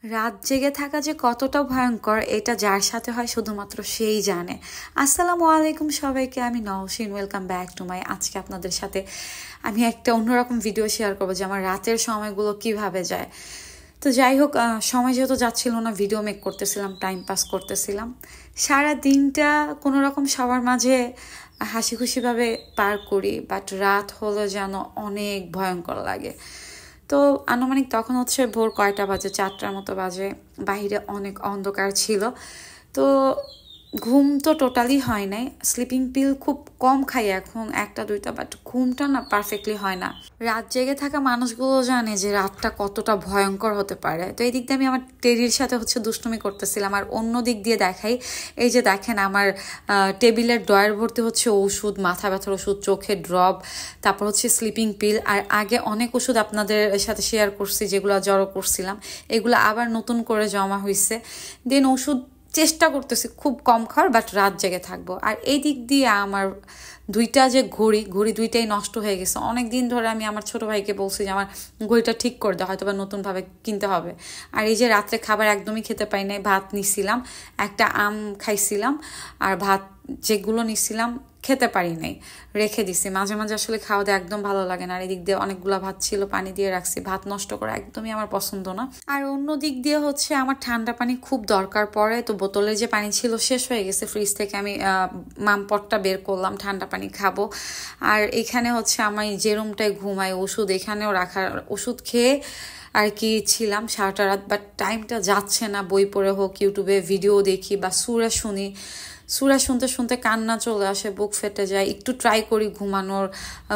রাত জেগে থাকা যে কতটা ভয়ঙ্কর এটা যার সাথে হয় শুধুমাত্র সেই জানে। আসসালামু আলাইকুম সবাইকে, আমি Nowshin, welcome back to my. আজকে আপনাদের সাথে আমি একটা অন্যরকম ভিডিও শেয়ার করবো যে আমার রাতের সময়গুলো কিভাবে যায়। তো যাই হোক, সময় যেহেতু যাচ্ছিল না, ভিডিও মেক করতেছিলাম, টাইম পাস করতেছিলাম। সারা দিনটা কোনো রকম সবার মাঝে হাসি খুশিভাবে পার করি, বাট রাত হলো যেন অনেক ভয়ঙ্কর লাগে। তো আনুমানিক তখন হচ্ছে ভোর কয়টা বাজে, 4টার মতো বাজে। বাহিরে অনেক অন্ধকার ছিল। তো ঘুম তো টোটালি হয় নাই। স্লিপিং পিল খুব কম খাই এখন, একটা দুইটা, বাট ঘুমটা না পারফেক্টলি হয় না। রাত জেগে থাকা মানুষগুলো জানে যে রাতটা কতটা ভয়ঙ্কর হতে পারে। তো এই দিক দিয়ে আমি আমার টেরির সাথে হচ্ছে দুষ্টুমি করতেছিলাম, আর অন্য দিক দিয়ে দেখাই, এই যে দেখেন আমার টেবিলের ড্রয়ার ভর্তি হচ্ছে ওষুধ, মাথা ব্যথার ওষুধ, চোখের ড্রপ, তারপর হচ্ছে স্লিপিং পিল। আর আগে অনেক ওষুধ আপনাদের সাথে শেয়ার করছি যেগুলো জড়ো করছিলাম, এগুলো আবার নতুন করে জমা হয়েছে। দেন ওষুধ চেষ্টা করতেছি খুব কম খাওয়ার, বাট রাত জেগে থাকবো। আর এই দিক দিয়ে আমার দুইটা যে ঘড়ি দুইটাই নষ্ট হয়ে গেছে। অনেক দিন ধরে আমি আমার ছোট ভাইকে বলছি যে আমার ঘড়িটা ঠিক করে দেওয়া, হয়তো বা নতুনভাবে কিনতে হবে। আর এই যে রাত্রে খাবার একদমই খেতে পাই নাই, ভাত নিছিলাম, একটা আম খাইছিলাম, আর ভাত যেগুলো নিছিলাম খেতে পারি নাই, রেখে দিছি। মাঝে মাঝে আসলে খাওয়া দাওয়া একদম ভালো লাগে না। আর এদিক দিয়ে অনেকগুলো ভাত ছিল, পানি দিয়ে রাখছি। ভাত নষ্ট করা একদমই আমার পছন্দ না। আর অন্য দিক দিয়ে হচ্ছে আমার ঠান্ডা পানি খুব দরকার পড়ে। তো বোতলে যে পানি ছিল শেষ হয়ে গেছে, ফ্রিজ থেকে আমি মামপটটা বের করলাম, ঠান্ডা পানি খাবো। আর এখানে হচ্ছে আমি যে রুমটায় ঘুমাই, ওষুধ এখানেও রাখার, ওষুধ খেয়ে আর কি ছিলাম সারাটা রাত। বাট টাইমটা যাচ্ছে না, বই পড়ে হোক, ইউটিউবে ভিডিও দেখি বা সুরা শুনি। সুরা শুনতে শুনতে কান্না চলে আসে, বুক ফেটে যায়। একটু ট্রাই করি ঘুমানোর,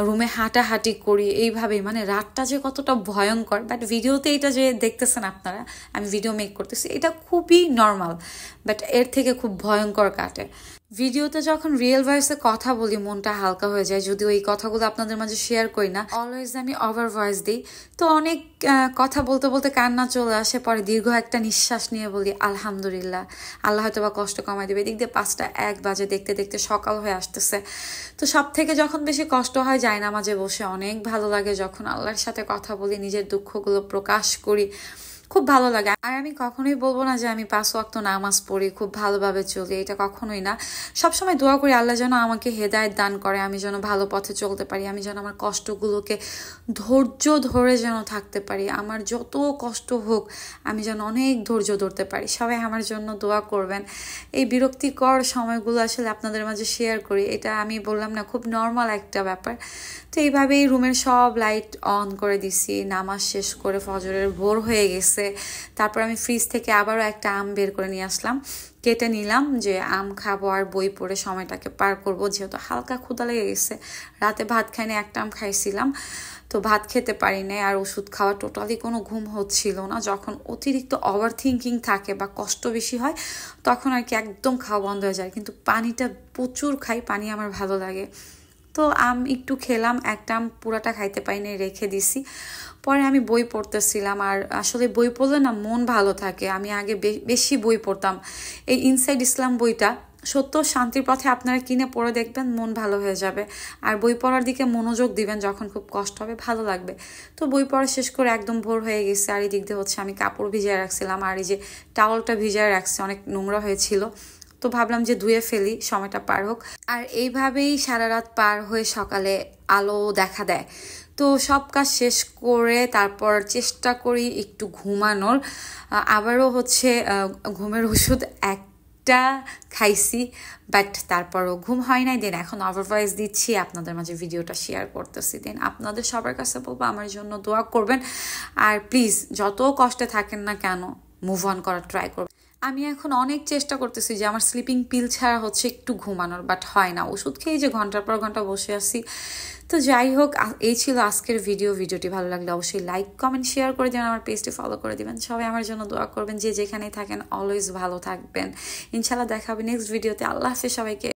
রুমে হাঁটাহাঁটি করি, এইভাবেই। মানে রাতটা যে কতটা ভয়ঙ্কর, বাট ভিডিওতে এটা যে দেখতেছেন আপনারা, আমি ভিডিও মেক করতেছি, এটা খুবই নর্মাল, বাট এর থেকে খুব ভয়ঙ্কর কাটে। ভিডিওতে যখন রিয়েল ভয়েসে কথা বলি মনটা হালকা হয়ে যায়, যদিও এই কথাগুলো আপনাদের মাঝে শেয়ার করি না, অলওয়েজ আমি ওভার ভয়েস দিই। তো অনেক কথা বলতে বলতে কান্না চলে আসে, পরে দীর্ঘ একটা নিঃশ্বাস নিয়ে বলি আলহামদুলিল্লাহ, আল্লাহ হয়তো বা কষ্ট কমাই দেবে। এদিক দিয়ে 5টা 1 বাজে, দেখতে দেখতে সকাল হয়ে আসতেছে। তো সব থেকে যখন বেশি কষ্ট হয় যায় নামাজে বসে, অনেক ভালো লাগে যখন আল্লাহর সাথে কথা বলি, নিজের দুঃখগুলো প্রকাশ করি, খুব ভালো লাগে। আর আমি কখনোই বলবো না যে আমি 5 ওয়াক্ত নামাজ পড়ি, খুব ভালোভাবে চলি, এটা কখনোই না। সবসময় দোয়া করি আল্লাহ যেন আমাকে হেদায়েত দান করে, আমি যেন ভালো পথে চলতে পারি, আমি যেন আমার কষ্টগুলোকে ধৈর্য ধরে যেন থাকতে পারি। আমার যত কষ্ট হোক আমি যেন অনেক ধৈর্য ধরতে পারি। সবাই আমার জন্য দোয়া করবেন। এই বিরক্তিকর সময়গুলো আসলে আপনাদের মাঝে শেয়ার করি, এটা আমি বললাম না, খুব নর্মাল একটা ব্যাপার। তো এইভাবেই রুমের সব লাইট অন করে দিছি, নামাজ শেষ করে ফজরের ভোর হয়ে গেছে। তারপর আমি ফ্রিজ থেকে আবারও একটা আম বের করে নিয়ে আসলাম, কেটে নিলাম যে আম খাবো আর বই পড়ে সময়টাকে পার করবো, যেহেতু হালকা ক্ষুধা লেগে গেছে। রাতে ভাত খাইনি, একটা আম খাইছিলাম, তো ভাত খেতে পারি নাই। আর ওষুধ খাওয়া, টোটালি কোনো ঘুম হচ্ছিল না। যখন অতিরিক্ত ওভার থিঙ্কিং থাকে বা কষ্ট বেশি হয়, তখন আর কি একদম খাওয়া বন্ধ হয়ে যায়। কিন্তু পানিটা প্রচুর খাই, পানি আমার ভালো লাগে। তো আম একটু খেলাম, একটা আম পুরাটা খাইতে পাইনি, রেখে দিছি। পরে আমি বই পড়তেছিলাম। আর আসলে বই পড়লে না মন ভালো থাকে। আমি আগে বেশি বই পড়তাম। এই ইনসাইড ইসলাম বইটা সত্য শান্তির পথে আপনারা কিনে পড়ে দেখবেন, মন ভালো হয়ে যাবে। আর বই পড়ার দিকে মনোযোগ দিবেন, যখন খুব কষ্ট হবে ভালো লাগবে। তো বই পড়া শেষ করে একদম ভোর হয়ে গেছে। আর এই দিক দিয়ে হচ্ছে আমি কাপড় ভিজিয়ে রাখছিলাম, আর এই যে টাওয়ালটা ভিজিয়ে রাখছি, অনেক নোংরা হয়েছিল। তো ভাবলাম যে ধুয়ে ফেলি, সময়টা পার হোক। আর এইভাবেই সারা রাত পার হয়ে সকালে আলো দেখা দেয়। তো সব কাজ শেষ করে তারপর চেষ্টা করি একটু ঘুমানোর। আবারও হচ্ছে ঘুমের ওষুধ একটা খাইছি, বাট তারপরও ঘুম হয় নাই। দেন এখন ওভার ভয়েস দিচ্ছি, আপনাদের মাঝে ভিডিওটা শেয়ার করতেছি। দেন আপনাদের সবার কাছে বলবো আমার জন্য দোয়া করবেন। আর প্লিজ যত কষ্টে থাকেন না কেন, মুভ অন করার ট্রাই করবেন। আমি এখন অনেক চেষ্টা করতেছি যে আমার স্লিপিং পিল ছাড়া হচ্ছে একটু ঘুমানোর, বাট হয় না। ওষুধ খেয়ে যে ঘন্টার পর ঘন্টা বসে আছি। তো যাই হোক, এই ছিল আজকের ভিডিওটি ভালো লাগলে অবশ্যই লাইক কমেন্ট শেয়ার করে দেবেন, আমার পেজটি ফলো করে দিবেন। সবাই আমার জন্য দোয়া করবেন, যে যেখানেই থাকেন অলওয়েজ ভালো থাকবেন। ইনশাল্লাহ দেখা হবে নেক্সট ভিডিওতে। আল্লাহ হাফেজ সবাইকে।